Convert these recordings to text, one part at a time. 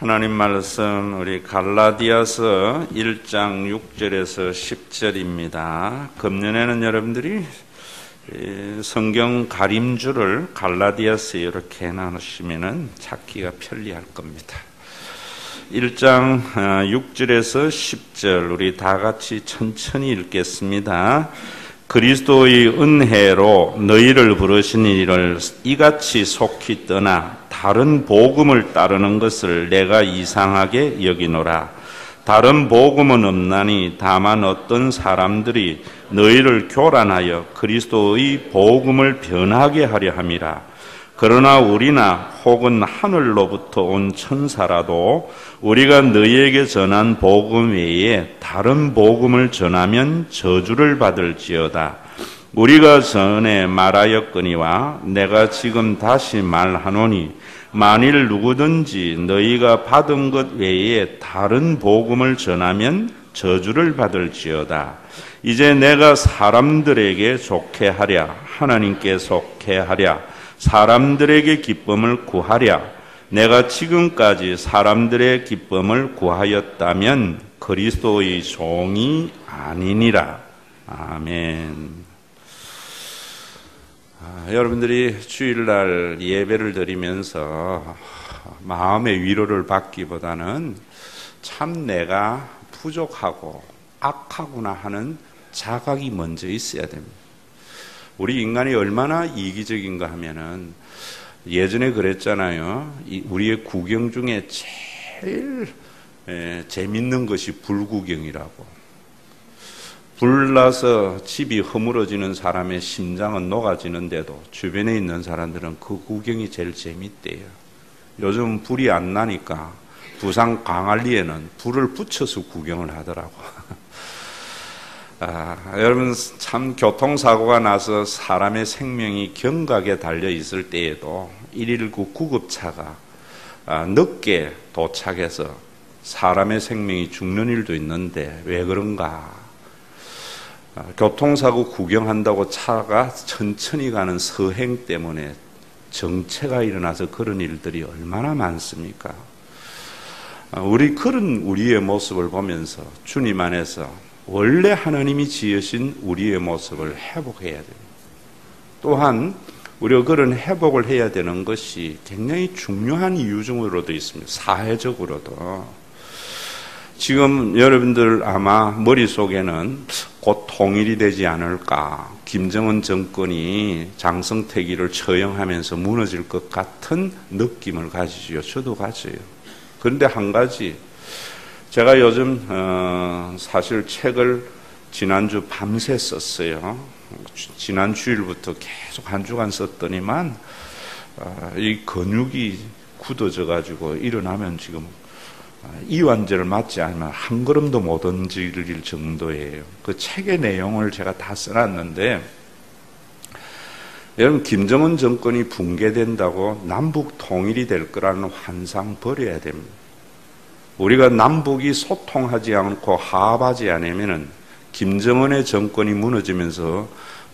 하나님 말씀 우리 갈라디아서 1장 6절에서 10절입니다. 금년에는 여러분들이 성경 가림줄을 갈라디아서에 이렇게 나누시면 찾기가 편리할 겁니다. 1장 6절에서 10절 우리 다 같이 천천히 읽겠습니다. 그리스도의 은혜로 너희를 부르신 이를 이같이 속히 떠나 다른 복음을 따르는 것을 내가 이상하게 여기노라. 다른 복음은 없나니 다만 어떤 사람들이 너희를 교란하여 그리스도의 복음을 변하게 하려 함이라. 그러나 우리나 혹은 하늘로부터 온 천사라도 우리가 너희에게 전한 복음 외에 다른 복음을 전하면 저주를 받을지어다. 우리가 전에 말하였거니와 내가 지금 다시 말하노니 만일 누구든지 너희가 받은 것 외에 다른 복음을 전하면 저주를 받을지어다. 이제 내가 사람들에게 좋게 하랴 하나님께 속해 하랴 사람들에게 기쁨을 구하랴. 내가 지금까지 사람들의 기쁨을 구하였다면 그리스도의 종이 아니니라. 아멘. 여러분들이 주일날 예배를 드리면서 마음의 위로를 받기보다는 참 내가 부족하고 악하구나 하는 자각이 먼저 있어야 됩니다. 우리 인간이 얼마나 이기적인가 하면은 예전에 그랬잖아요. 우리의 구경 중에 제일 재밌는 것이 불구경이라고. 불나서 집이 허물어지는 사람의 심장은 녹아지는데도 주변에 있는 사람들은 그 구경이 제일 재밌대요. 요즘 불이 안 나니까 부산 광안리에는 불을 붙여서 구경을 하더라고. 여러분 참 교통사고가 나서 사람의 생명이 경각에 달려 있을 때에도 119 구급차가 늦게 도착해서 사람의 생명이 죽는 일도 있는데 왜 그런가? 교통사고 구경한다고 차가 천천히 가는 서행 때문에 정체가 일어나서 그런 일들이 얼마나 많습니까? 그런 우리의 모습을 보면서 주님 안에서 원래 하나님이 지으신 우리의 모습을 회복해야 됩니다. 또한 우리가 그런 회복을 해야 되는 것이 굉장히 중요한 이유 중으로도 있습니다. 사회적으로도. 지금 여러분들 아마 머릿속에는 곧 통일이 되지 않을까. 김정은 정권이 장성택이를 처형하면서 무너질 것 같은 느낌을 가지죠. 저도 가져요. 그런데 한 가지 제가 요즘 사실 책을 지난주 밤새 썼어요. 지난 주일부터 계속 한 주간 썼더니만 이 근육이 굳어져 가지고 일어나면 지금 이완제를 맞지 않으면 한 걸음도 못 얹을 정도예요. 그 책의 내용을 제가 다 써놨는데 여러분 김정은 정권이 붕괴된다고 남북 통일이 될 거라는 환상 버려야 됩니다. 우리가 남북이 소통하지 않고 화합하지 않으면 김정은의 정권이 무너지면서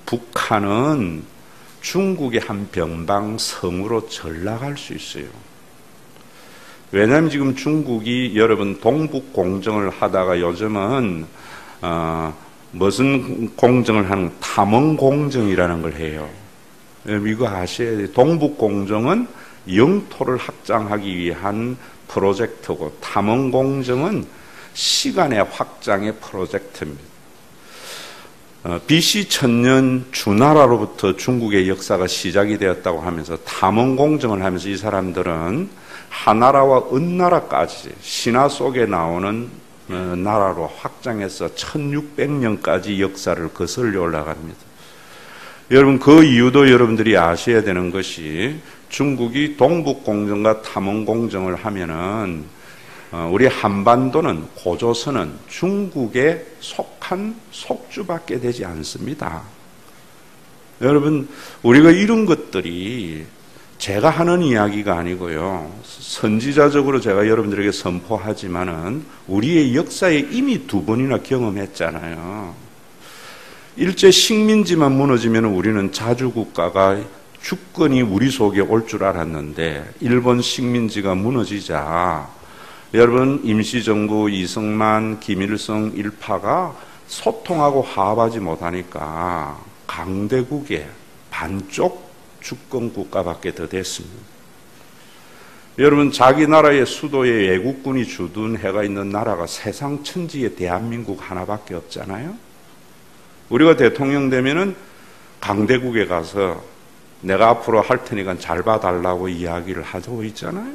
북한은 중국의 한 변방성으로 전락할 수 있어요. 왜냐하면 지금 중국이 여러분 동북 공정을 하다가 요즘은 무슨 공정을 하는 탐험 공정이라는 걸 해요. 이거 아셔야 돼요. 동북 공정은 영토를 확장하기 위한 프로젝트고 탐험 공정은 시간의 확장의 프로젝트입니다. BC 1000년 주나라로부터 중국의 역사가 시작이 되었다고 하면서 탐험 공정을 하면서 이 사람들은 하나라와 은나라까지 신화 속에 나오는 나라로 확장해서 1600년까지 역사를 거슬려 올라갑니다. 여러분 그 이유도 여러분들이 아셔야 되는 것이 중국이 동북공정과 탐험공정을 하면은 우리 한반도는 고조선은 중국에 속한 속주밖에 되지 않습니다. 여러분 우리가 이런 것들이 제가 하는 이야기가 아니고요. 선지자적으로 제가 여러분들에게 선포하지만은 우리의 역사에 이미 2번이나 경험했잖아요. 일제 식민지만 무너지면 우리는 자주국가가 주권이 우리 속에 올 줄 알았는데 일본 식민지가 무너지자 여러분, 임시정부 이승만, 김일성 일파가 소통하고 화합하지 못하니까 강대국의 반쪽 주권 국가밖에 더 됐습니다. 여러분, 자기 나라의 수도에 외국군이 주둔해가 있는 나라가 세상 천지에 대한민국 하나밖에 없잖아요. 우리가 대통령 되면은 강대국에 가서 내가 앞으로 할 테니까 잘 봐달라고 이야기를 하고 있잖아요.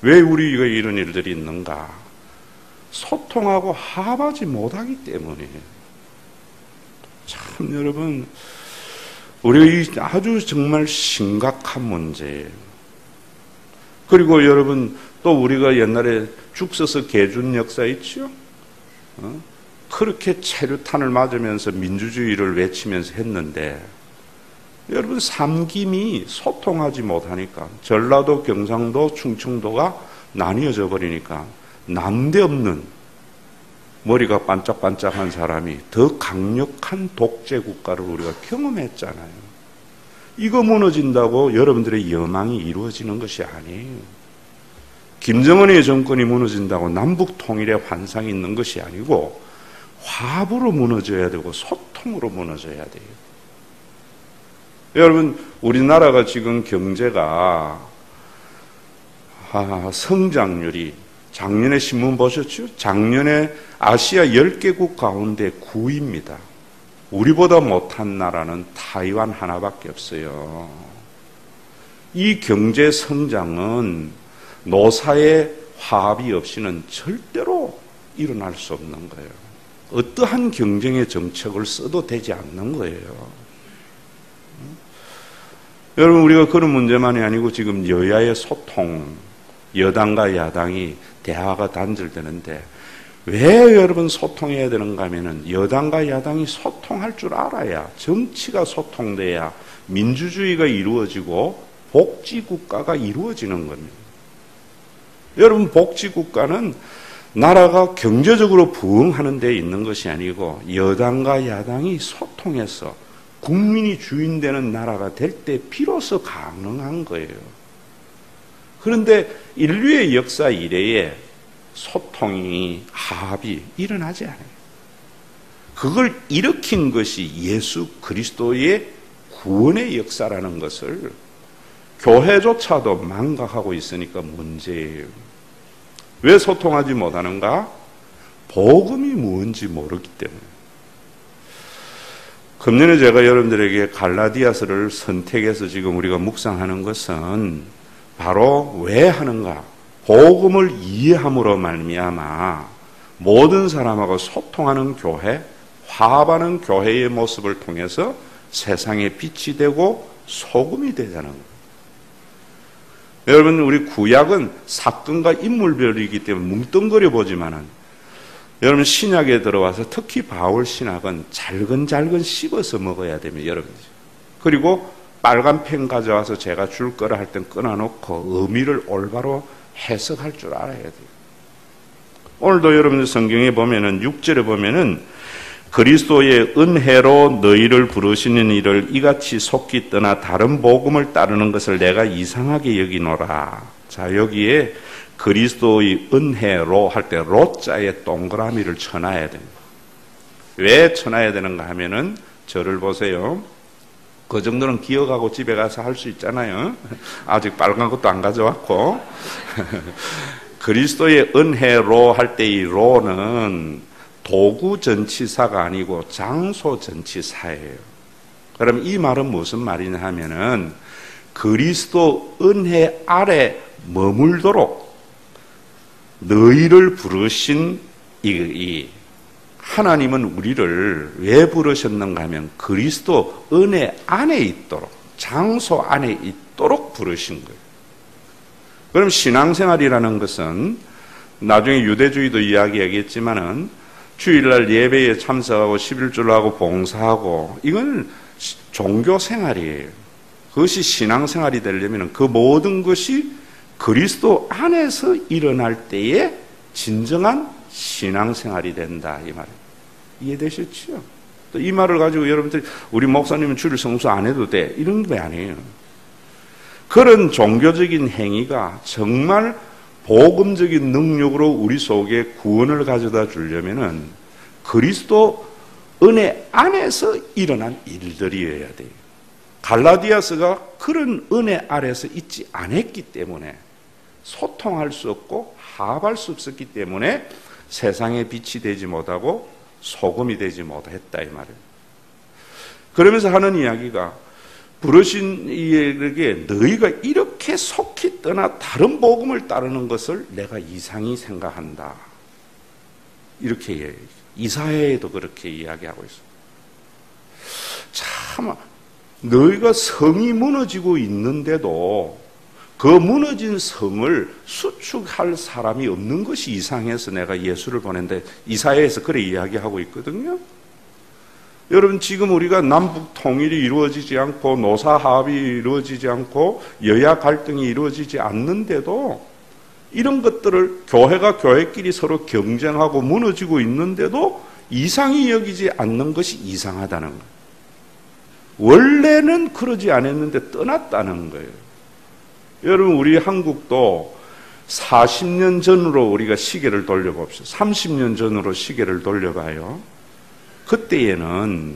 왜 우리가 이런 일들이 있는가? 소통하고 합하지 못하기 때문이에요. 참 여러분, 우리가 아주 정말 심각한 문제예요. 그리고 여러분, 또 우리가 옛날에 죽 써서 개준 역사 있죠? 그렇게 체류탄을 맞으면서 민주주의를 외치면서 했는데, 여러분, 삼김이 소통하지 못하니까 전라도, 경상도, 충청도가 나뉘어져 버리니까 난데없는 머리가 반짝반짝한 사람이 더 강력한 독재 국가를 우리가 경험했잖아요. 이거 무너진다고 여러분들의 여망이 이루어지는 것이 아니에요. 김정은의 정권이 무너진다고 남북 통일의 환상이 있는 것이 아니고 화합으로 무너져야 되고 소통으로 무너져야 돼요. 여러분, 우리나라가 지금 경제가 성장률이, 작년에 신문 보셨죠? 작년에 아시아 10개국 가운데 9위입니다. 우리보다 못한 나라는 타이완 하나밖에 없어요. 이 경제 성장은 노사의 화합이 없이는 절대로 일어날 수 없는 거예요. 어떠한 경쟁의 정책을 써도 되지 않는 거예요. 여러분, 우리가 그런 문제만이 아니고 지금 여야의 소통, 여당과 야당이 대화가 단절되는데 왜 여러분 소통해야 되는가 하면은 여당과 야당이 소통할 줄 알아야, 정치가 소통돼야 민주주의가 이루어지고 복지국가가 이루어지는 겁니다. 여러분, 복지국가는 나라가 경제적으로 부흥하는 데 있는 것이 아니고 여당과 야당이 소통해서 국민이 주인 되는 나라가 될 때 비로소 가능한 거예요. 그런데 인류의 역사 이래에 소통이, 합이 일어나지 않아요. 그걸 일으킨 것이 예수 그리스도의 구원의 역사라는 것을 교회조차도 망각하고 있으니까 문제예요. 왜 소통하지 못하는가? 복음이 뭔지 모르기 때문에. 금년에 제가 여러분들에게 갈라디아서를 선택해서 지금 우리가 묵상하는 것은 바로 왜 하는가? 복음을 이해함으로 말미암아 모든 사람하고 소통하는 교회, 화합하는 교회의 모습을 통해서 세상에 빛이 되고 소금이 되자는 거예요. 여러분, 우리 구약은 사건과 인물별이기 때문에 뭉뚱그려 보지만은 여러분, 신약에 들어와서 특히 바울 신학은 잘근잘근 씹어서 먹어야 됩니다, 여러분. 그리고 빨간 펜 가져와서 제가 줄 거라 할 땐 끊어놓고 의미를 올바로 해석할 줄 알아야 돼요. 오늘도 여러분들 성경에 보면은 6절에 보면은 그리스도의 은혜로 너희를 부르시는 이를 이같이 속기 떠나 다른 복음을 따르는 것을 내가 이상하게 여기노라. 자, 여기에 그리스도의 은혜로 할 때 로자에 동그라미를 쳐놔야 됩니다. 왜 쳐놔야 되는가 하면은 저를 보세요. 그 정도는 기억하고 집에 가서 할 수 있잖아요. 아직 빨간 것도 안 가져왔고. 그리스도의 은혜로 할 때 이 로는 도구 전치사가 아니고 장소 전치사예요. 그럼 이 말은 무슨 말이냐 하면은 그리스도 은혜 아래 머물도록 너희를 부르신 이 하나님은 우리를 왜 부르셨는가 하면 그리스도 은혜 안에 있도록, 장소 안에 있도록 부르신 거예요. 그럼 신앙생활이라는 것은 나중에 유대주의도 이야기하겠지만은 주일날 예배에 참석하고 11조를 하고 봉사하고 이건 종교생활이에요. 그것이 신앙생활이 되려면 그 모든 것이 그리스도 안에서 일어날 때에 진정한 신앙생활이 된다, 이 말이에요. 이해되셨죠? 또 이 말을 가지고 여러분들이 우리 목사님은 주일 성수 안 해도 돼, 이런 게 아니에요. 그런 종교적인 행위가 정말 복음적인 능력으로 우리 속에 구원을 가져다 주려면은 그리스도 은혜 안에서 일어난 일들이어야 돼요. 갈라디아서가 그런 은혜 아래서 있지 않았기 때문에 소통할 수 없고 합할 수 없었기 때문에 세상에 빛이 되지 못하고 소금이 되지 못했다 이 말이에요. 그러면서 하는 이야기가 부르신 이에게 너희가 이렇게 속히 떠나 다른 복음을 따르는 것을 내가 이상히 생각한다. 이렇게 얘기해요. 이사야에도 그렇게 이야기하고 있어요. 참 너희가 성이 무너지고 있는데도 그 무너진 성을 수축할 사람이 없는 것이 이상해서 내가 예수를 보냈는데 이사야에서 그래 이야기하고 있거든요. 여러분 지금 우리가 남북 통일이 이루어지지 않고 노사 합이 이루어지지 않고 여야 갈등이 이루어지지 않는데도 이런 것들을 교회가 교회끼리 서로 경쟁하고 무너지고 있는데도 이상히 여기지 않는 것이 이상하다는 거예요. 원래는 그러지 않았는데 떠났다는 거예요. 여러분 우리 한국도 40년 전으로 우리가 시계를 돌려봅시다. 30년 전으로 시계를 돌려봐요. 그때에는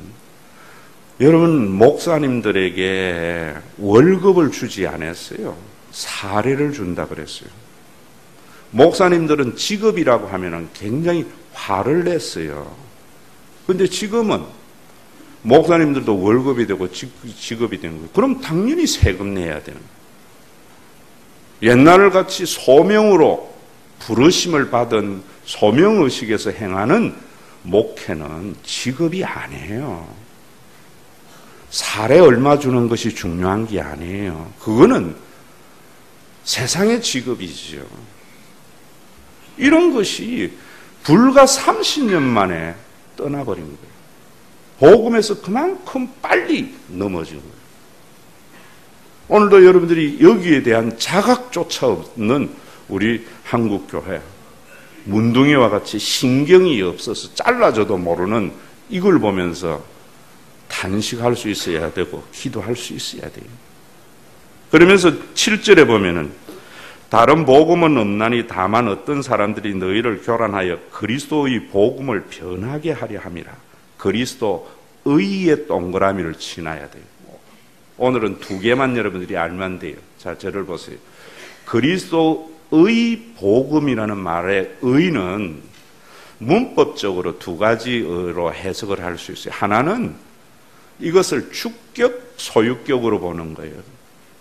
여러분 목사님들에게 월급을 주지 않았어요. 사례를 준다 그랬어요. 목사님들은 직업이라고 하면 굉장히 화를 냈어요. 그런데 지금은 목사님들도 월급이 되고 직업이 되는 거예요. 그럼 당연히 세금 내야 되는 거예요. 옛날 같이 소명으로 부르심을 받은 소명의식에서 행하는 목회는 직업이 아니에요. 사례 얼마 주는 것이 중요한 게 아니에요. 그거는 세상의 직업이죠. 이런 것이 불과 30년 만에 떠나버린 거예요. 복음에서 그만큼 빨리 넘어진 거예요. 오늘도 여러분들이 여기에 대한 자각조차 없는 우리 한국교회, 문둥이와 같이 신경이 없어서 잘라져도 모르는 이걸 보면서 단식할 수 있어야 되고 기도할 수 있어야 돼요. 그러면서 7절에 보면은 다른 복음은 없나니 다만 어떤 사람들이 너희를 교란하여 그리스도의 복음을 변하게 하려 함이라. 그리스도 의의 동그라미를 치나야 돼요. 오늘은 두 개만 여러분들이 알면 돼요. 자, 저를 보세요. 그리스도의 복음이라는 말의 의는 문법적으로 두 가지로 해석을 할 수 있어요. 하나는 이것을 주격, 소유격으로 보는 거예요.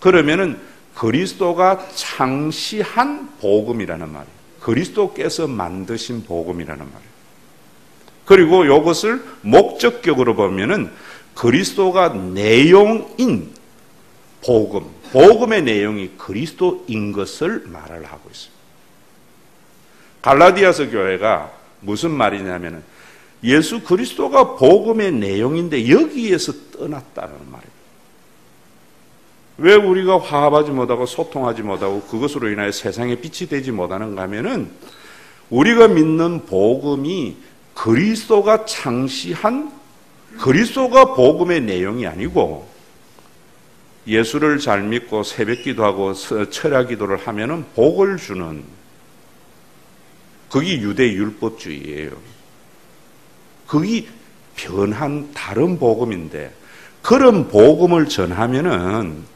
그러면은 그리스도가 창시한 복음이라는 말이에요. 그리스도께서 만드신 복음이라는 말이에요. 그리고 이것을 목적격으로 보면은 그리스도가 내용인 복음, 복음의 내용이 그리스도인 것을 말을 하고 있습니다. 갈라디아서 교회가 무슨 말이냐면은 예수 그리스도가 복음의 내용인데 여기에서 떠났다는 말이에요. 왜 우리가 화합하지 못하고 소통하지 못하고 그것으로 인하여 세상에 빛이 되지 못하는가 하면은 우리가 믿는 복음이 그리스도가 창시한 그리스도가 복음의 내용이 아니고 예수를 잘 믿고 새벽기도하고 철야 기도를 하면은 복을 주는 그게 유대 율법주의예요. 그게 변한 다른 복음인데 그런 복음을 전하면은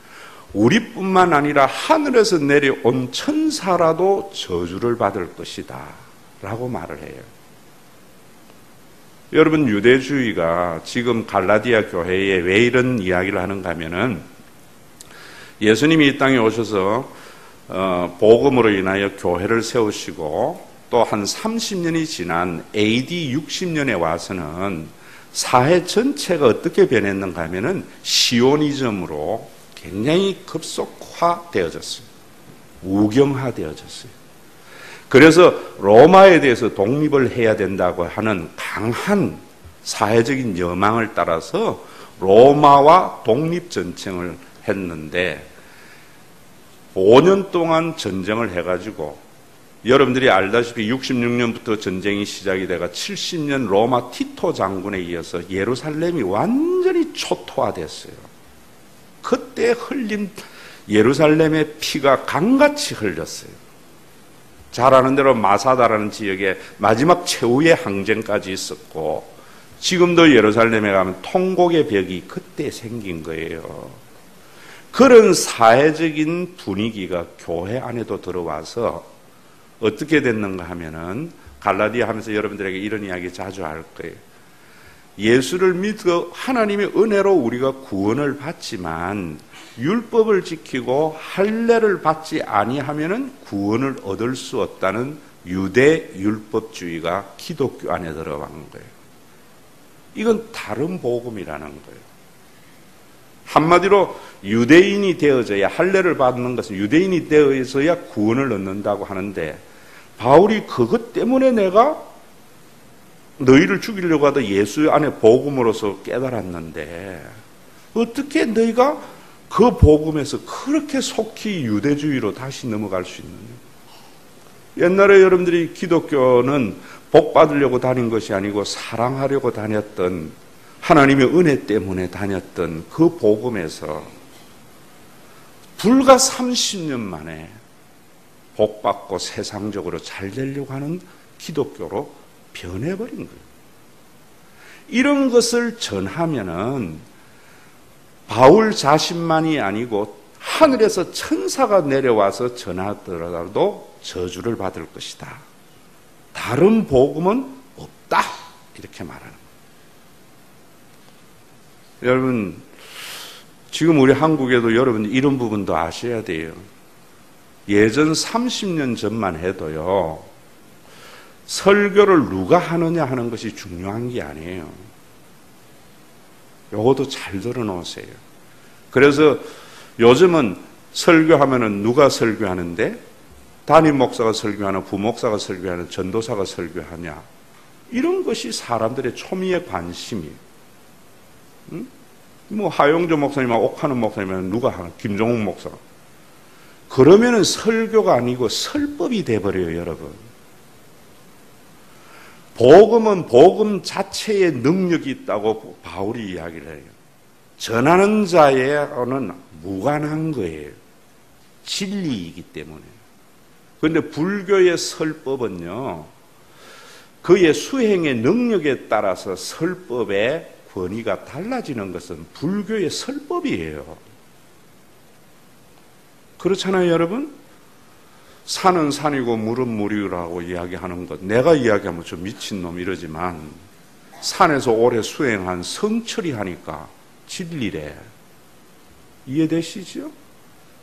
우리뿐만 아니라 하늘에서 내려온 천사라도 저주를 받을 것이다 라고 말을 해요. 여러분 유대주의가 지금 갈라디아 교회에 왜 이런 이야기를 하는가 하면은 예수님이 이 땅에 오셔서 복음으로 인하여 교회를 세우시고 또 한 30년이 지난 AD 60년에 와서는 사회 전체가 어떻게 변했는가 하면은 시오니즘으로 굉장히 급속화되어졌어요. 우경화되어졌어요. 그래서 로마에 대해서 독립을 해야 된다고 하는 강한 사회적인 여망을 따라서 로마와 독립전쟁을 했는데 5년 동안 전쟁을 해가지고 여러분들이 알다시피 66년부터 전쟁이 시작이 돼가 70년 로마 티토 장군에 이어서 예루살렘이 완전히 초토화됐어요. 그때 흘린 예루살렘의 피가 강같이 흘렸어요. 잘 아는 대로 마사다라는 지역에 마지막 최후의 항쟁까지 있었고, 지금도 예루살렘에 가면 통곡의 벽이 그때 생긴 거예요. 그런 사회적인 분위기가 교회 안에도 들어와서 어떻게 됐는가 하면은, 갈라디아 하면서 여러분들에게 이런 이야기 자주 할 거예요. 예수를 믿어 하나님의 은혜로 우리가 구원을 받지만 율법을 지키고 할례를 받지 아니하면은 구원을 얻을 수 없다는 유대 율법주의가 기독교 안에 들어간 거예요. 이건 다른 복음이라는 거예요. 한마디로 유대인이 되어져야, 할례를 받는 것은 유대인이 되어져야 구원을 얻는다고 하는데, 바울이 그것 때문에 내가 너희를 죽이려고 하다 예수 안에 복음으로서 깨달았는데 어떻게 너희가 그 복음에서 그렇게 속히 유대주의로 다시 넘어갈 수 있느냐? 옛날에 여러분들이 기독교는 복 받으려고 다닌 것이 아니고 사랑하려고 다녔던, 하나님의 은혜 때문에 다녔던 그 복음에서 불과 30년 만에 복 받고 세상적으로 잘 되려고 하는 기독교로 변해버린 거예요. 이런 것을 전하면은 바울 자신만이 아니고 하늘에서 천사가 내려와서 전하더라도 저주를 받을 것이다. 다른 복음은 없다. 이렇게 말하는 거예요. 여러분, 지금 우리 한국에도 여러분 이런 부분도 아셔야 돼요. 예전 30년 전만 해도요, 설교를 누가 하느냐 하는 것이 중요한 게 아니에요. 요것도 잘 들어놓으세요. 그래서 요즘은 설교하면은 누가 설교하는데? 담임 목사가 설교하나, 부목사가 설교하나, 전도사가 설교하냐? 이런 것이 사람들의 초미의 관심이에요. 응? 뭐 하용조 목사님하고 옥하는 목사님은 누가 하나? 김종욱 목사. 그러면은 설교가 아니고 설법이 돼버려요, 여러분. 복음은 복음 자체의 능력이 있다고 바울이 이야기를 해요. 전하는 자에는 무관한 거예요. 진리이기 때문에. 그런데 불교의 설법은요, 그의 수행의 능력에 따라서 설법의 권위가 달라지는 것은 불교의 설법이에요. 그렇잖아요, 여러분? 산은 산이고 물은 물이라고 이야기하는 것, 내가 이야기하면 좀 미친놈 이러지만 산에서 오래 수행한 성철이 하니까 진리래. 이해되시죠?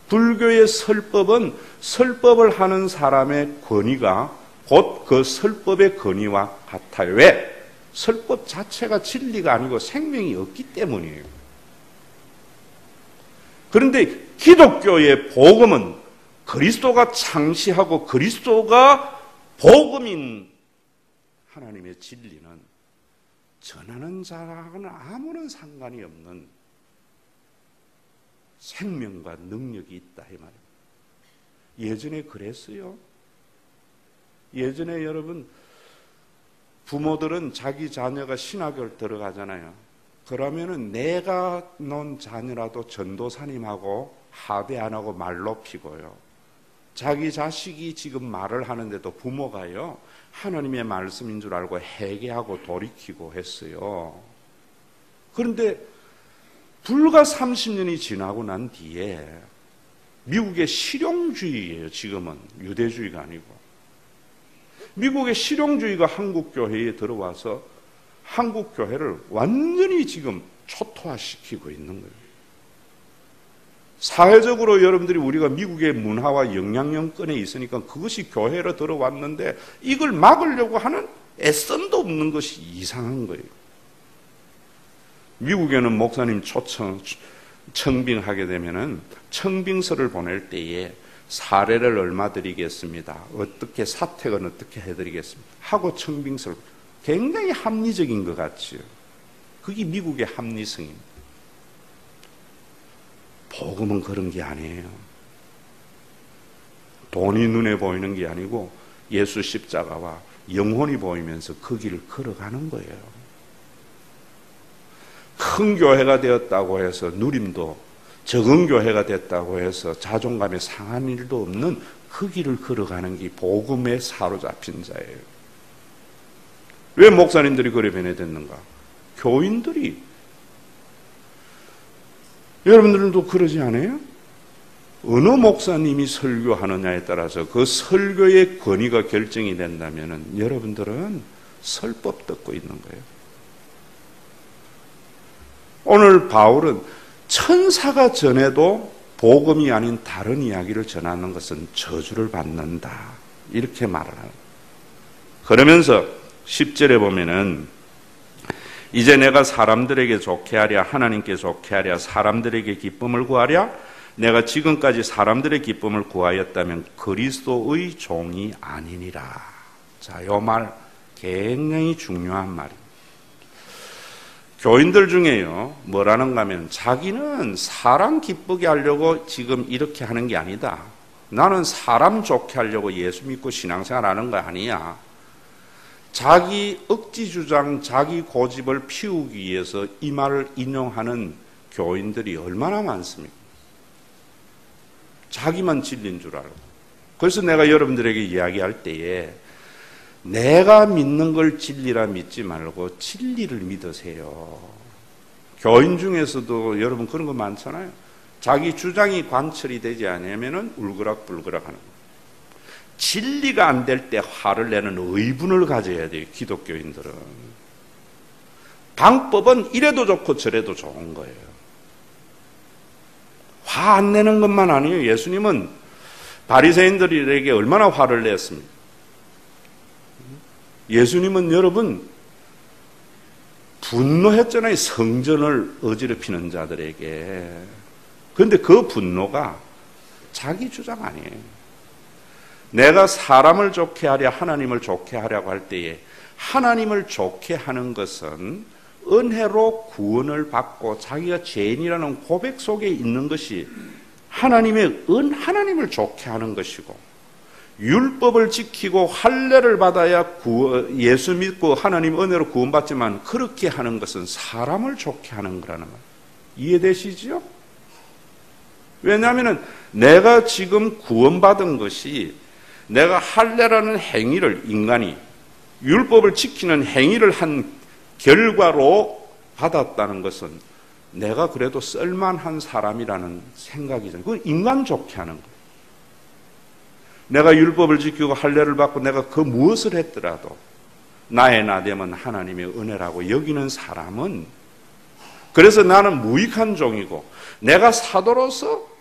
불교의 설법은 설법을 하는 사람의 권위가 곧 그 설법의 권위와 같아요. 왜? 설법 자체가 진리가 아니고 생명이 없기 때문이에요. 그런데 기독교의 복음은 그리스도가 창시하고 그리스도가 복음인 하나님의 진리는 전하는 자랑은 아무런 상관이 없는 생명과 능력이 있다 이 말이에요. 예전에 그랬어요. 예전에 여러분 부모들은 자기 자녀가 신학교를 들어가잖아요. 그러면은 내가 놓은 자녀라도 전도사님하고 합의 안 하고 말 높이고요. 자기 자식이 지금 말을 하는데도 부모가요, 하나님의 말씀인 줄 알고 회개하고 돌이키고 했어요. 그런데 불과 30년이 지나고 난 뒤에 미국의 실용주의예요. 지금은 유대주의가 아니고 미국의 실용주의가 한국교회에 들어와서 한국교회를 완전히 지금 초토화시키고 있는 거예요. 사회적으로 여러분들이 우리가 미국의 문화와 영향력권에 있으니까 그것이 교회로 들어왔는데 이걸 막으려고 하는 애씀도 없는 것이 이상한 거예요. 미국에는 목사님 청빙하게 되면은 청빙서를 보낼 때에 사례를 얼마 드리겠습니다. 어떻게 사택은 어떻게 해드리겠습니다. 하고 청빙서를 굉장히 합리적인 것 같지요. 그게 미국의 합리성입니다. 복음은 그런 게 아니에요. 돈이 눈에 보이는 게 아니고 예수 십자가와 영혼이 보이면서 그 길을 걸어가는 거예요. 큰 교회가 되었다고 해서 누림도, 적은 교회가 됐다고 해서 자존감이 상한 일도 없는 그 길을 걸어가는 게 복음에 사로잡힌 자예요. 왜 목사님들이 그래 변해됐는가? 교인들이. 여러분들도 그러지 않아요? 어느 목사님이 설교하느냐에 따라서 그 설교의 권위가 결정이 된다면 여러분들은 설법 듣고 있는 거예요. 오늘 바울은 천사가 전해도 복음이 아닌 다른 이야기를 전하는 것은 저주를 받는다. 이렇게 말을 하는 거예요. 그러면서 10절에 보면은 이제 내가 사람들에게 좋게 하랴 하나님께 좋게 하랴 사람들에게 기쁨을 구하랴 내가 지금까지 사람들의 기쁨을 구하였다면 그리스도의 종이 아니니라. 자, 이 말 굉장히 중요한 말입니다. 교인들 중에요, 뭐라는가 하면 자기는 사람 기쁘게 하려고 지금 이렇게 하는 게 아니다. 나는 사람 좋게 하려고 예수 믿고 신앙생활 하는 거 아니야. 자기 억지 주장, 자기 고집을 피우기 위해서 이 말을 인용하는 교인들이 얼마나 많습니까? 자기만 진리인 줄 알고. 그래서 내가 여러분들에게 이야기할 때에 내가 믿는 걸 진리라 믿지 말고 진리를 믿으세요. 교인 중에서도 여러분 그런 거 많잖아요. 자기 주장이 관철이 되지 않으면 울그락불그락 하는 거예요. 진리가 안 될 때 화를 내는 의분을 가져야 돼요. 기독교인들은. 방법은 이래도 좋고 저래도 좋은 거예요. 화 안 내는 것만 아니에요. 예수님은 바리새인들에게 얼마나 화를 냈습니까? 예수님은 여러분 분노했잖아요. 성전을 어지럽히는 자들에게. 그런데 그 분노가 자기 주장 아니에요. 내가 사람을 좋게 하랴 하나님을 좋게 하려고 할 때에 하나님을 좋게 하는 것은 은혜로 구원을 받고 자기가 죄인이라는 고백 속에 있는 것이 하나님을 좋게 하는 것이고, 율법을 지키고 할례를 받아야 예수 믿고 하나님 은혜로 구원받지만 그렇게 하는 것은 사람을 좋게 하는 거라는 말. 이해되시죠? 왜냐하면 내가 지금 구원받은 것이 내가 할례라는 행위를 인간이 율법을 지키는 행위를 한 결과로 받았다는 것은 내가 그래도 쓸만한 사람이라는 생각이잖아요. 그건 인간 좋게 하는 거예요. 내가 율법을 지키고 할례를 받고 내가 그 무엇을 했더라도 나의 나됨은 하나님의 은혜라고 여기는 사람은, 그래서 나는 무익한 종이고 내가 사도로서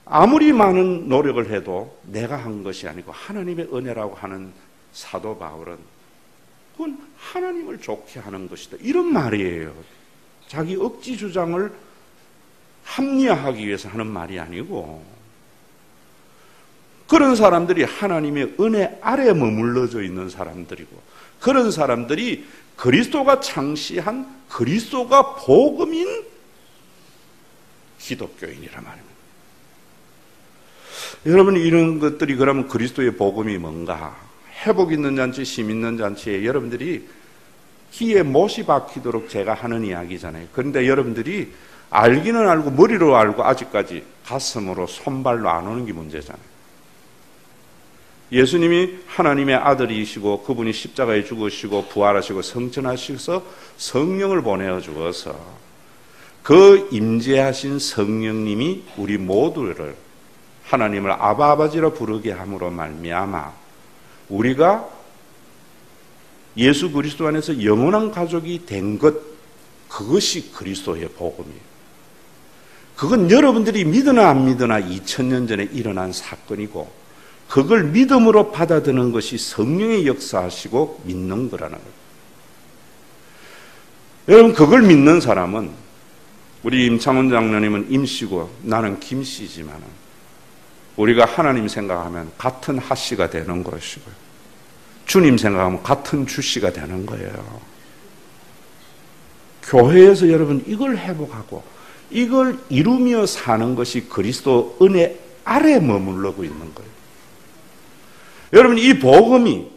아무리 많은 노력을 해도 내가 한 것이 아니고 하나님의 은혜라고 하는 사도 바울은 그건 하나님을 좋게 하는 것이다. 이런 말이에요. 자기 억지 주장을 합리화하기 위해서 하는 말이 아니고, 그런 사람들이 하나님의 은혜 아래 머물러져 있는 사람들이고, 그런 사람들이 그리스도가 창시한 그리스도가 복음인 기독교인이란 말입니다. 여러분, 이런 것들이 그러면 그리스도의 복음이 뭔가? 회복 있는 잔치, 심 있는 잔치에 여러분들이 귀에 못이 박히도록 제가 하는 이야기잖아요. 그런데 여러분들이 알기는 알고 머리로 알고 아직까지 가슴으로 손발로 안 오는 게 문제잖아요. 예수님이 하나님의 아들이시고 그분이 십자가에 죽으시고 부활하시고 성천하셔서 성령을 보내어 주어서 그 임재하신 성령님이 우리 모두를 하나님을 아바 아버지라 부르게 함으로 말미암아 우리가 예수 그리스도 안에서 영원한 가족이 된 것, 그것이 그리스도의 복음이에요. 그건 여러분들이 믿으나 안 믿으나 2000년 전에 일어난 사건이고, 그걸 믿음으로 받아들이는 것이 성령의 역사하시고 믿는 거라는 거예요. 여러분, 그걸 믿는 사람은, 우리 임창훈 장로님은 임씨고 나는 김씨지만 우리가 하나님 생각하면 같은 하씨가 되는 것이고요. 주님 생각하면 같은 주씨가 되는 거예요. 교회에서 여러분 이걸 회복하고 이걸 이루며 사는 것이 그리스도 은혜 아래 머물러고 있는 거예요. 여러분, 이 복음이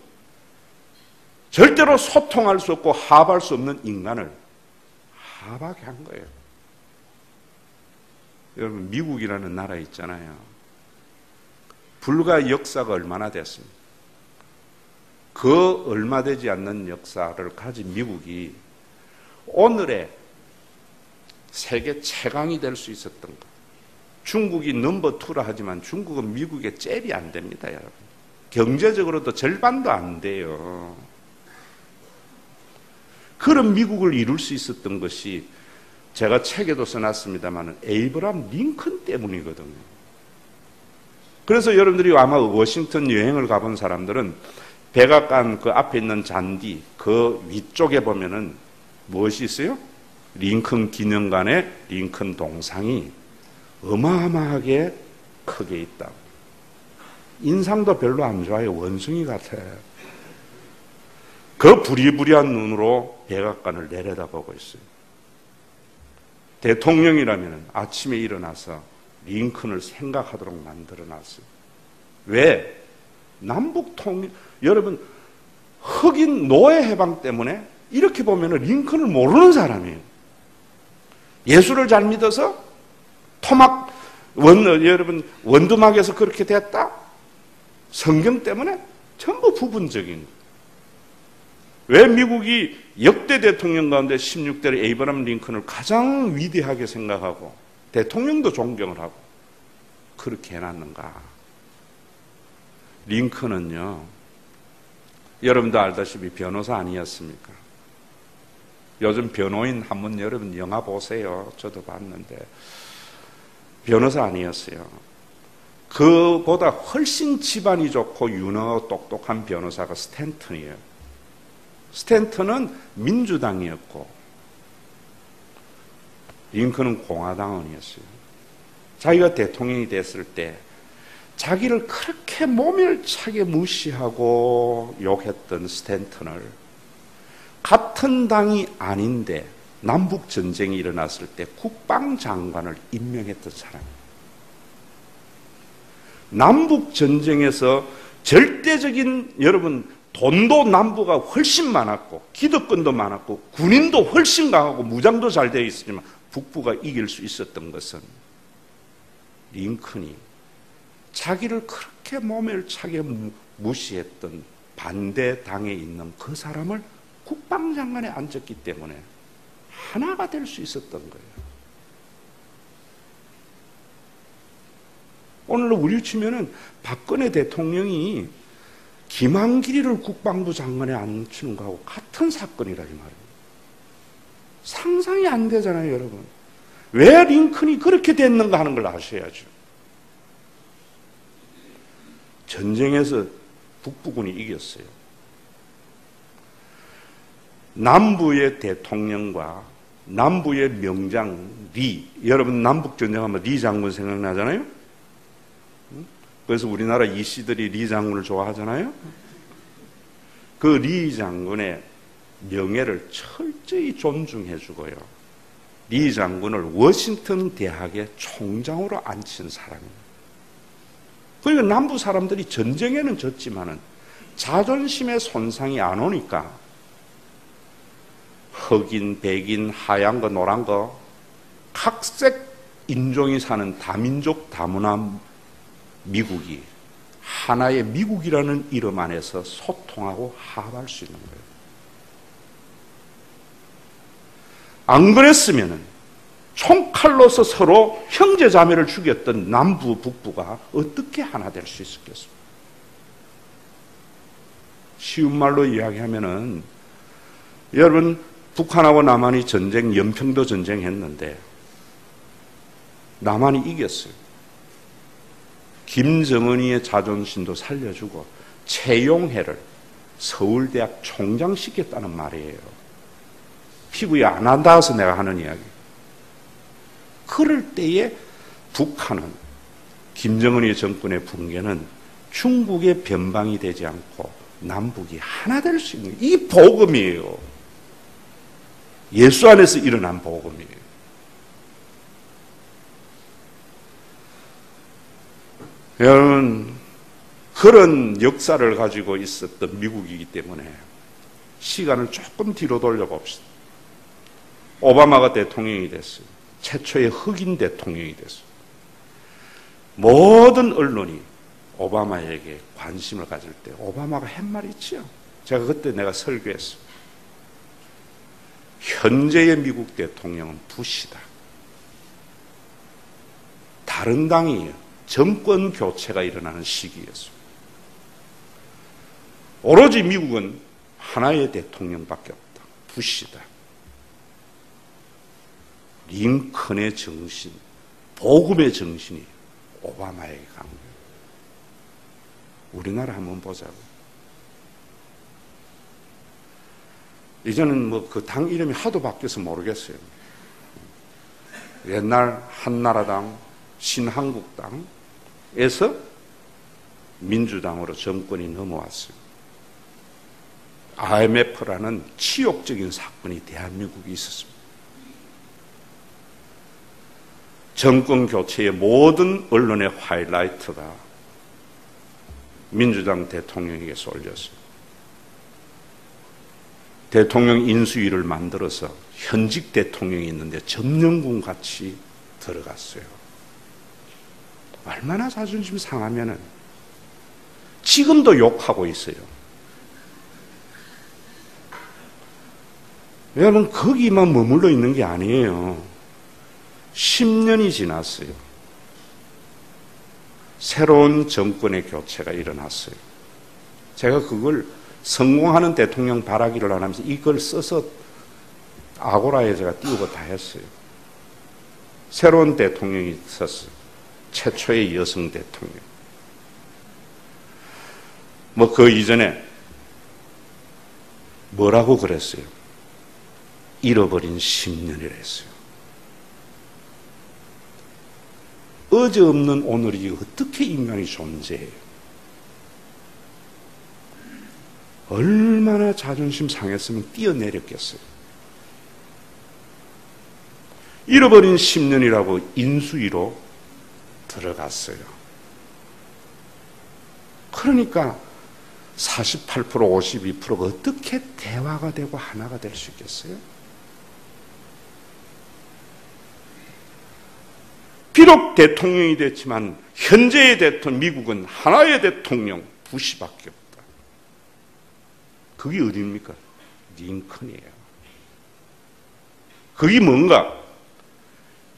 절대로 소통할 수 없고 합할 수 없는 인간을 합하게 한 거예요. 여러분, 미국이라는 나라 있잖아요. 불과 역사가 얼마나 됐습니까? 그 얼마 되지 않는 역사를 가진 미국이 오늘의 세계 최강이 될 수 있었던 것. 중국이 넘버 2라 하지만 중국은 미국의 잽이 안 됩니다, 여러분. 경제적으로도 절반도 안 돼요. 그런 미국을 이룰 수 있었던 것이 제가 책에도 써놨습니다만 에이브람 링컨 때문이거든요. 그래서 여러분들이 아마 워싱턴 여행을 가본 사람들은 백악관 그 앞에 있는 잔디 그 위쪽에 보면은 무엇이 있어요? 링컨 기념관에 링컨 동상이 어마어마하게 크게 있다. 인상도 별로 안 좋아요. 원숭이 같아요. 그 부리부리한 눈으로 백악관을 내려다보고 있어요. 대통령이라면 아침에 일어나서 링컨을 생각하도록 만들어놨어요. 왜? 남북 통일, 여러분, 흑인 노예 해방 때문에 이렇게 보면 링컨을 모르는 사람이에요. 예수를 잘 믿어서 여러분, 원두막에서 그렇게 됐다? 성경 때문에 전부 부분적인 거예요. 왜 미국이 역대 대통령 가운데 16대 에이브람 링컨을 가장 위대하게 생각하고 대통령도 존경을 하고 그렇게 해놨는가? 링컨은요, 여러분도 알다시피 변호사 아니었습니까? 요즘 변호인 한번 여러분 영화 보세요. 저도 봤는데 변호사 아니었어요. 그보다 훨씬 집안이 좋고 유능하고 똑똑한 변호사가 스탠턴이에요. 스탠턴은 민주당이었고 링컨은 공화당원이었어요. 자기가 대통령이 됐을 때 자기를 그렇게 모멸차게 무시하고 욕했던 스탠턴을 같은 당이 아닌데 남북전쟁이 일어났을 때 국방장관을 임명했던 사람이에요. 남북전쟁에서 절대적인 여러분 돈도 남부가 훨씬 많았고 기득권도 많았고 군인도 훨씬 강하고 무장도 잘 되어 있었지만 북부가 이길 수 있었던 것은 링컨이 자기를 그렇게 모멸차게 무시했던 반대당에 있는 그 사람을 국방장관에 앉았기 때문에 하나가 될 수 있었던 거예요. 오늘 우리 치면은 박근혜 대통령이 김한길이를 국방부 장관에 앉히는 거하고 같은 사건이라 이 말이에요. 상상이 안 되잖아요, 여러분. 왜 링컨이 그렇게 됐는가 하는 걸 아셔야죠. 전쟁에서 북부군이 이겼어요. 남부의 대통령과 남부의 명장 리, 여러분 남북전쟁하면 리 장군 생각나잖아요? 그래서 우리나라 이씨들이 리 장군을 좋아하잖아요? 그 리 장군의 명예를 철저히 존중해주고요. 리 장군을 워싱턴 대학의 총장으로 앉힌 사람입니다. 그러니까 남부 사람들이 전쟁에는 졌지만은 자존심의 손상이 안 오니까 흑인, 백인, 하얀 거, 노란 거 각색 인종이 사는 다민족 다문화 미국이 하나의 미국이라는 이름 안에서 소통하고 화합할 수 있는 거예요. 안 그랬으면 총칼로서 서로 형제 자매를 죽였던 남부 북부가 어떻게 하나 될 수 있었겠습니까? 쉬운 말로 이야기하면은 여러분 북한하고 남한이 전쟁, 연평도 전쟁했는데 남한이 이겼어요. 김정은이의 자존심도 살려주고 최용해를 서울대학 총장 시켰다는 말이에요. 피부에 안 닿아서 내가 하는 이야기. 그럴 때에 북한은 김정은의 정권의 붕괴는 중국의 변방이 되지 않고 남북이 하나 될 수 있는 이 복음이에요. 예수 안에서 일어난 복음이에요. 여러분, 그런 역사를 가지고 있었던 미국이기 때문에 시간을 조금 뒤로 돌려봅시다. 오바마가 대통령이 됐어요. 최초의 흑인 대통령이 됐어요. 모든 언론이 오바마에게 관심을 가질 때 오바마가 한 말이 있지요. 제가 그때 내가 설교했어요. 현재의 미국 대통령은 부시다. 다른 당이 정권 교체가 일어나는 시기였어요. 오로지 미국은 하나의 대통령밖에 없다. 부시다. 링컨의 정신, 복음의 정신이 오바마에게 간 거예요. 우리나라 한번 보자고. 이제는 뭐 그 당 이름이 하도 바뀌어서 모르겠어요. 옛날 한나라당, 신한국당에서 민주당으로 정권이 넘어왔어요. IMF라는 치욕적인 사건이 대한민국에 있었습니다. 정권 교체의 모든 언론의 하이라이트가 민주당 대통령에게 쏠렸어요. 대통령 인수위를 만들어서 현직 대통령이 있는데 점령군 같이 들어갔어요. 얼마나 자존심 상하면은 지금도 욕하고 있어요. 여러분, 거기만 머물러 있는 게 아니에요. 10년이 지났어요. 새로운 정권의 교체가 일어났어요. 제가 그걸 성공하는 대통령 바라기를 안 하면서 이걸 써서 아고라에 제가 띄우고 다 했어요. 새로운 대통령이 있었어요. 최초의 여성 대통령. 뭐 그 이전에 뭐라고 그랬어요? 잃어버린 10년이라 했어요. 어제 없는 오늘이 어떻게 인간이 존재해요? 얼마나 자존심 상했으면 뛰어내렸겠어요. 잃어버린 10년이라고 인수위로 들어갔어요. 그러니까 48%, 52%가 어떻게 대화가 되고 하나가 될 수 있겠어요? 비록 대통령이 됐지만 현재의 대통령, 미국은 하나의 대통령, 부시밖에 없다. 그게 어디입니까? 링컨이에요. 그게 뭔가?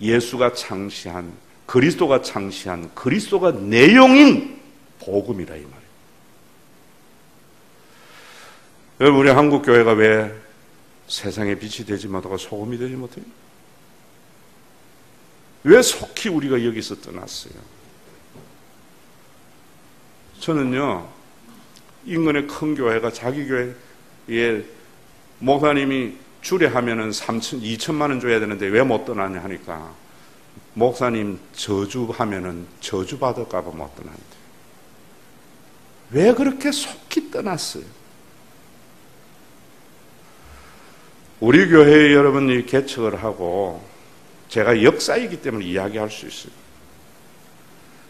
예수가 창시한, 그리스도가 창시한, 그리스도가 내용인 복음이라 이 말이에요. 여러분, 우리 한국 교회가 왜 세상에 빛이 되지 못하고 소금이 되지 못해요? 왜 속히 우리가 여기서 떠났어요? 저는요, 인근의 큰 교회가 자기 교회에 목사님이 주례하면은 2천만 원 줘야 되는데 왜 못 떠나냐 하니까 목사님 저주하면은 저주 받을까봐 못 떠난대. 왜 그렇게 속히 떠났어요? 우리 교회 여러분이 개척을 하고 제가 역사이기 때문에 이야기할 수 있어요.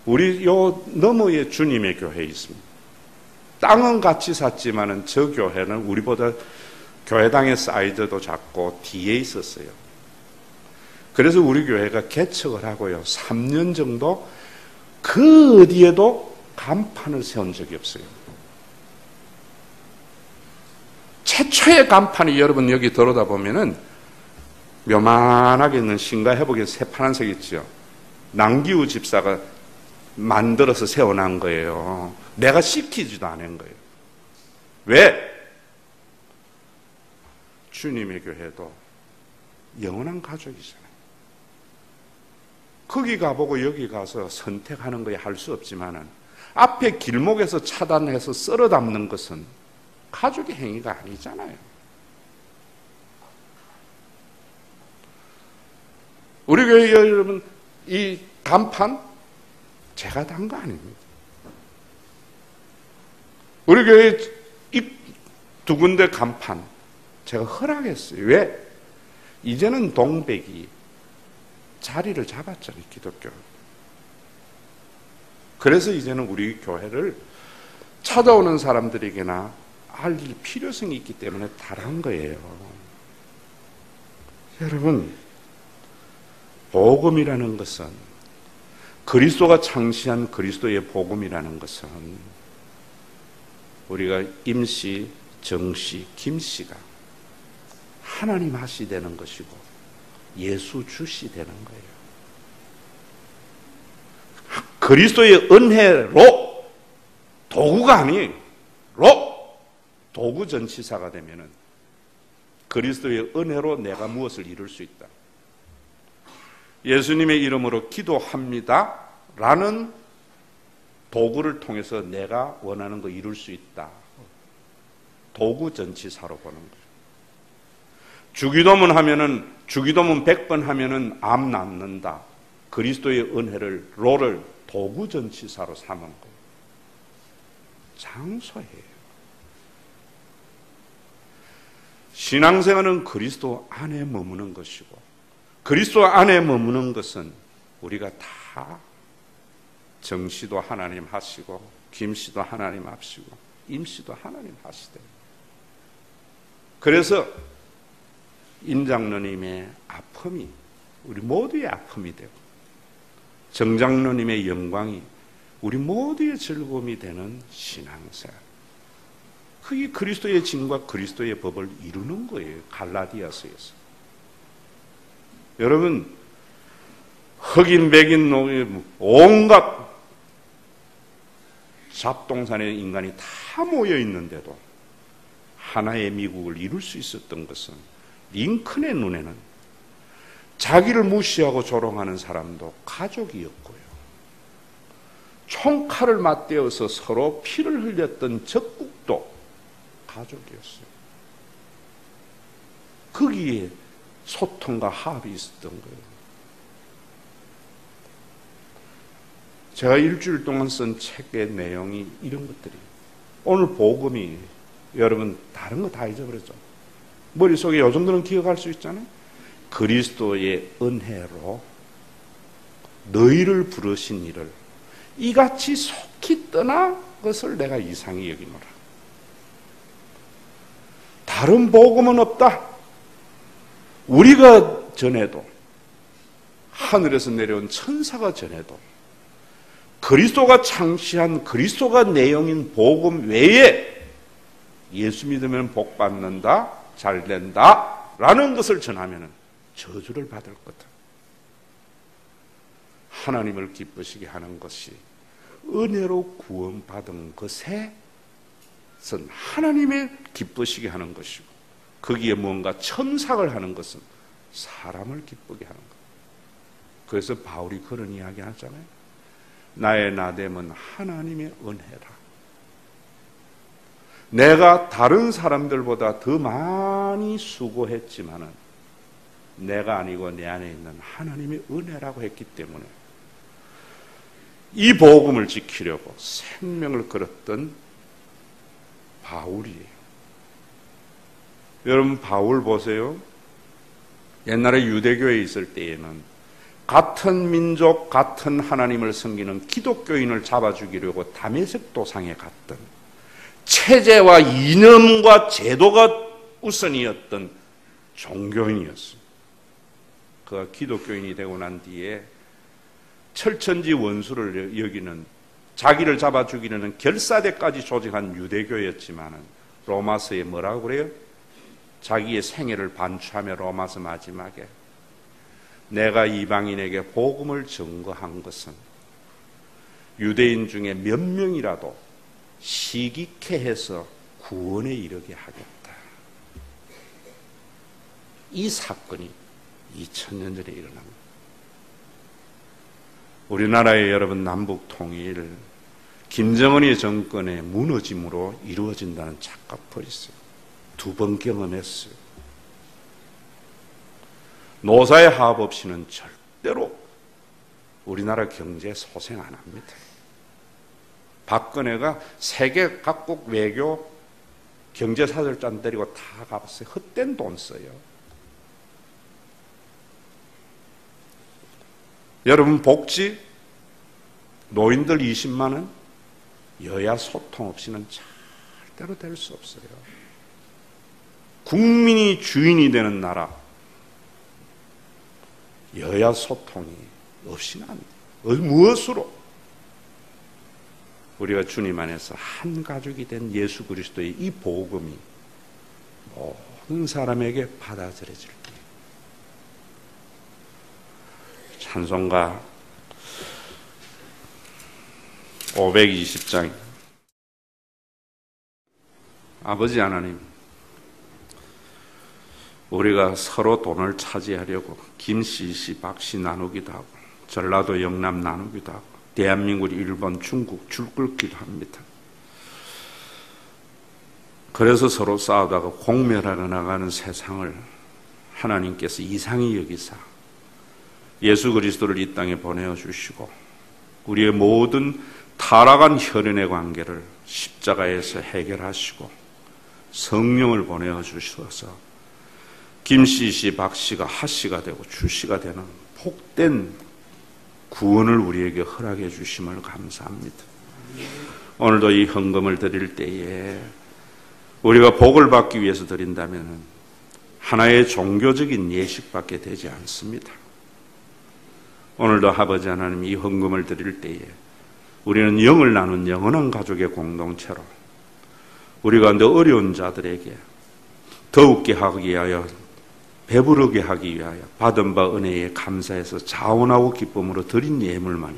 우리 요 너머에 주님의 교회 있습니다. 땅은 같이 샀지만은 저 교회는 우리보다 교회당의 사이즈도 작고 뒤에 있었어요. 그래서 우리 교회가 개척을 하고요. 3년 정도 그 어디에도 간판을 세운 적이 없어요. 최초의 간판이 여러분 여기 들어다 보면은 묘만하게 있는 신과 회복의 새 파란색 있죠. 남기우 집사가 만들어서 세워놓은 거예요. 내가 시키지도 않은 거예요. 왜? 주님의 교회도 영원한 가족이잖아요. 거기 가보고 여기 가서 선택하는 거에 할 수 없지만은 앞에 길목에서 차단해서 썰어 담는 것은 가족의 행위가 아니잖아요. 우리 교회 여러분, 이 간판 제가 단 거 아닙니다. 우리 교회 이 두 군데 간판 제가 허락했어요. 왜? 이제는 동백이 자리를 잡았잖아요, 기독교. 그래서 이제는 우리 교회를 찾아오는 사람들에게나 알릴 필요성이 있기 때문에 달한 거예요. 여러분, 복음이라는 것은 그리스도가 창시한 그리스도의 복음이라는 것은 우리가 임씨, 정씨, 김씨가 하나님 하시 되는 것이고 예수 주시 되는 거예요. 그리스도의 은혜로 도구가 아니에요. 도구 전치사가 되면은 그리스도의 은혜로 내가 무엇을 이룰 수 있다. 예수님의 이름으로 기도합니다 라는 도구를 통해서 내가 원하는 거 이룰 수 있다. 도구 전치사로 보는 거예요. 주기도문 하면은, 주기도문 100번 하면은 암 낫는다. 그리스도의 은혜를, 로를 도구 전치사로 삼은 거예요. 장소예요. 신앙생활은 그리스도 안에 머무는 것이고, 그리스도 안에 머무는 것은 우리가 다 정씨도 하나님 하시고, 김씨도 하나님 하시고, 임씨도 하나님 하시대. 그래서 임장로님의 아픔이 우리 모두의 아픔이 되고, 정장로님의 영광이 우리 모두의 즐거움이 되는 신앙생활. 그게 그리스도의 진과 그리스도의 법을 이루는 거예요. 갈라디아서에서. 여러분, 흑인, 백인, 노인, 온갖 잡동산의 인간이 다 모여 있는데도 하나의 미국을 이룰 수 있었던 것은 링컨의 눈에는 자기를 무시하고 조롱하는 사람도 가족이었고요. 총칼을 맞대어서 서로 피를 흘렸던 적국도 가족이었어요. 거기에 소통과 합이 있었던 거예요. 제가 일주일 동안 쓴 책의 내용이 이런 것들이에요. 오늘 복음이 여러분 다른 거 다 잊어버렸죠. 머릿속에 요 정도는 기억할 수 있잖아요. 그리스도의 은혜로 너희를 부르신 이를 이같이 속히 떠나 것을 내가 이상히 여기노라. 다른 복음은 없다. 우리가 전해도, 하늘에서 내려온 천사가 전해도, 그리스도가 창시한 그리스도가 내용인 복음 외에 예수 믿으면 복 받는다, 잘 된다 라는 것을 전하면 저주를 받을 거다. 하나님을 기쁘시게 하는 것이 은혜로 구원받은 것에 선 하나님의 기쁘시게 하는 것이고, 거기에 뭔가 첨삭을 하는 것은 사람을 기쁘게 하는 것. 그래서 바울이 그런 이야기 하잖아요. 나의 나됨은 하나님의 은혜라. 내가 다른 사람들보다 더 많이 수고했지만은 내가 아니고 내 안에 있는 하나님의 은혜라고 했기 때문에 이 복음을 지키려고 생명을 걸었던 바울이에요. 여러분, 바울 보세요. 옛날에 유대교에 있을 때에는 같은 민족, 같은 하나님을 섬기는 기독교인을 잡아 죽이려고 다메섹 도상에 갔던, 체제와 이념과 제도가 우선이었던 종교인이었어요. 그가 기독교인이 되고 난 뒤에 철천지 원수를 여기는, 자기를 잡아 죽이려는 결사대까지 조직한 유대교였지만은 로마서에 뭐라고 그래요? 자기의 생애를 반추하며 로마서 마지막에 내가 이방인에게 복음을 증거한 것은 유대인 중에 몇 명이라도 시기케 해서 구원에 이르게 하겠다. 이 사건이 2000년 전에 일어납니다. 우리나라의 여러분 남북 통일, 김정은의 정권의 무너짐으로 이루어진다는 착각 버리세요. 2번 경험했어요. 노사의 화합 없이는 절대로 우리나라 경제 소생 안 합니다. 박근혜가 세계 각국 외교 경제사절단 데리고 다 가봤어요. 헛된 돈 써요. 여러분, 복지 노인들 20만 원 여야 소통 없이는 절대로 될 수 없어요. 국민이 주인이 되는 나라 여야 소통이 없이는 안 돼요. 무엇으로? 우리가 주님 안에서 한 가족이 된 예수 그리스도의 이 복음이 모든 사람에게 받아들여질 때 찬송가 520장 아버지 하나님, 우리가 서로 돈을 차지하려고 김씨, 박씨 나누기도 하고 전라도, 영남 나누기도 하고 대한민국, 일본, 중국 줄 끓기도 합니다. 그래서 서로 싸우다가 공멸하러 나가는 세상을 하나님께서 이상히 여기사 예수 그리스도를 이 땅에 보내주시고 우리의 모든 타락한 혈연의 관계를 십자가에서 해결하시고 성령을 보내주셔서 김씨, 박씨가 하씨가 되고 주씨가 되는 복된 구원을 우리에게 허락해 주심을 감사합니다. 오늘도 이 헌금을 드릴 때에 우리가 복을 받기 위해서 드린다면 하나의 종교적인 예식밖에 되지 않습니다. 오늘도 아버지 하나님, 이 헌금을 드릴 때에 우리는 영을 나눈 영원한 가족의 공동체로 우리가 더 어려운 자들에게 더욱게 하기 위하여, 배부르게 하기 위하여 받은 바 은혜에 감사해서 자원하고 기쁨으로 드린 예물만이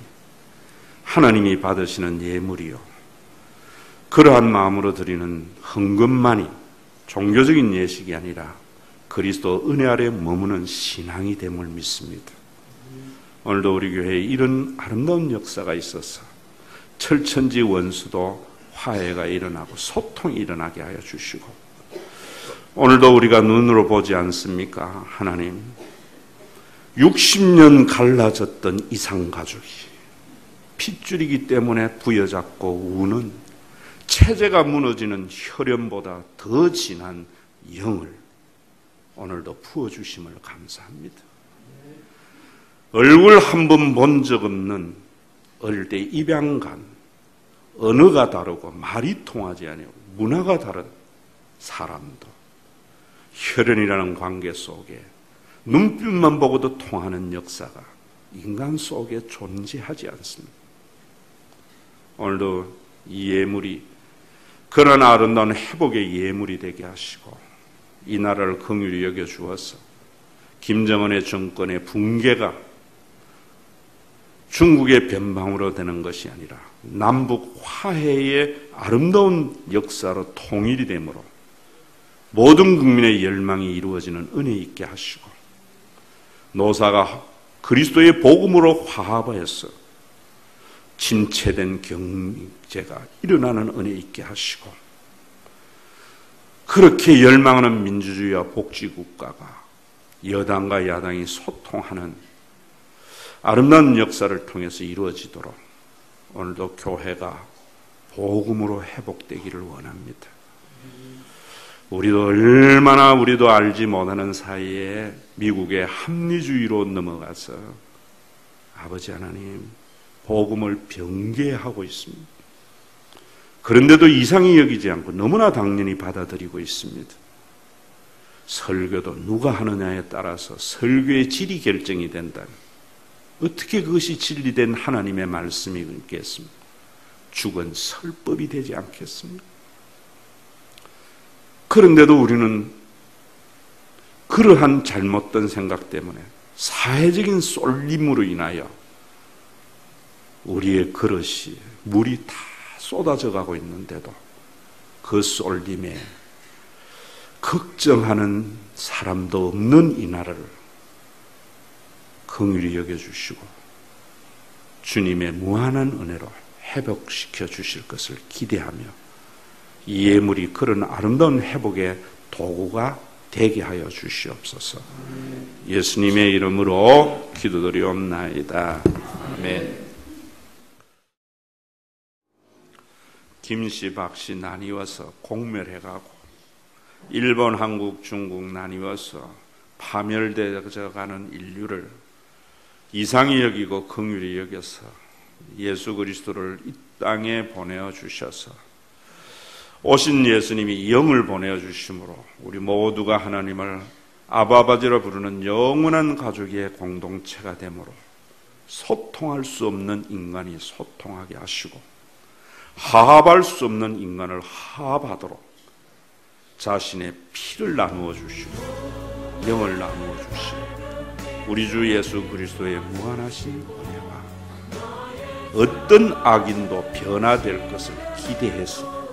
하나님이 받으시는 예물이요, 그러한 마음으로 드리는 헌금만이 종교적인 예식이 아니라 그리스도 은혜 아래 머무는 신앙이 됨을 믿습니다. 오늘도 우리 교회에 이런 아름다운 역사가 있어서 철천지 원수도 화해가 일어나고 소통이 일어나게 하여 주시고, 오늘도 우리가 눈으로 보지 않습니까? 하나님, 60년 갈라졌던 이상가족이 핏줄이기 때문에 부여잡고 우는 체제가 무너지는 혈연보다 더 진한 영을 오늘도 부어주심을 감사합니다. 얼굴 한 번 본 적 없는 어릴 때 입양간, 언어가 다르고 말이 통하지 않고 문화가 다른 사람도 혈연이라는 관계 속에 눈빛만 보고도 통하는 역사가 인간 속에 존재하지 않습니다. 오늘도 이 예물이 그런 아름다운 회복의 예물이 되게 하시고 이 나라를 긍휼히 여겨 주어서 김정은의 정권의 붕괴가 중국의 변방으로 되는 것이 아니라 남북 화해의 아름다운 역사로 통일이 되므로 모든 국민의 열망이 이루어지는 은혜 있게 하시고, 노사가 그리스도의 복음으로 화합하여서 침체된 경제가 일어나는 은혜 있게 하시고, 그렇게 열망하는 민주주의와 복지국가가 여당과 야당이 소통하는 아름다운 역사를 통해서 이루어지도록 오늘도 교회가 복음으로 회복되기를 원합니다. 우리도 얼마나 우리도 알지 못하는 사이에 미국의 합리주의로 넘어가서 아버지 하나님, 복음을 변개하고 있습니다. 그런데도 이상히 여기지 않고 너무나 당연히 받아들이고 있습니다. 설교도 누가 하느냐에 따라서 설교의 질이 결정이 된다면 어떻게 그것이 진리된 하나님의 말씀이 있겠습니까? 죽은 설법이 되지 않겠습니까? 그런데도 우리는 그러한 잘못된 생각 때문에 사회적인 쏠림으로 인하여 우리의 그릇이 물이 다 쏟아져 가고 있는데도 그 쏠림에 걱정하는 사람도 없는 이 나라를 긍휼히 여겨주시고 주님의 무한한 은혜로 회복시켜 주실 것을 기대하며 이 예물이 그런 아름다운 회복의 도구가 되게 하여 주시옵소서. 예수님의 이름으로 기도드리옵나이다. 아멘. 김씨, 박씨 나뉘어서 공멸해가고 일본, 한국, 중국 나뉘어서 파멸되어 가는 인류를 이상히 여기고 긍휼히 여겨서 예수 그리스도를 이 땅에 보내어 주셔서 오신 예수님이 영을 보내어 주심으로 우리 모두가 하나님을 아바 아버지로 부르는 영원한 가족의 공동체가 되므로 소통할 수 없는 인간이 소통하게 하시고 화합할 수 없는 인간을 화합하도록 자신의 피를 나누어 주시고 영을 나누어 주시고 우리 주 예수 그리스도의 무한하신 은혜와 어떤 악인도 변화될 것을 기대해서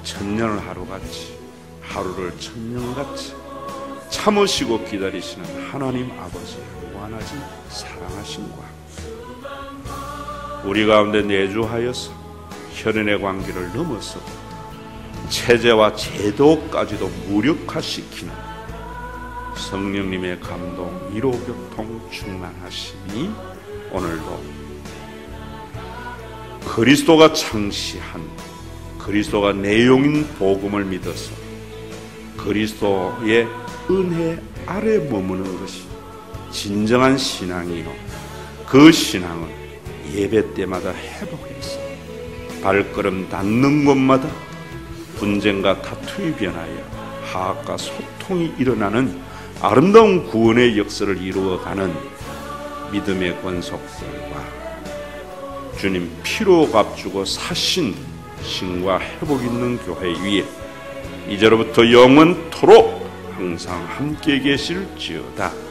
천년을 하루같이 하루를 천년같이 참으시고 기다리시는 하나님 아버지의 무한하신 사랑하심과 우리 가운데 내주하여서 혈연의 관계를 넘어서 체제와 제도까지도 무력화시키는 성령님의 감동, 위로, 교통, 충만하심이 오늘도 그리스도가 창시한 그리스도가 내용인 복음을 믿어서 그리스도의 은혜 아래 머무는 것이 진정한 신앙이요. 그 신앙은 예배 때마다 회복해서 발걸음 닿는 곳마다 분쟁과 다툼이 변하여 화합과 소통이 일어나는 아름다운 구원의 역사를 이루어가는 믿음의 권속들과 주님 피로 값주고 사신 신과 회복 있는 교회 위에 이제로부터 영원토록 항상 함께 계실지어다.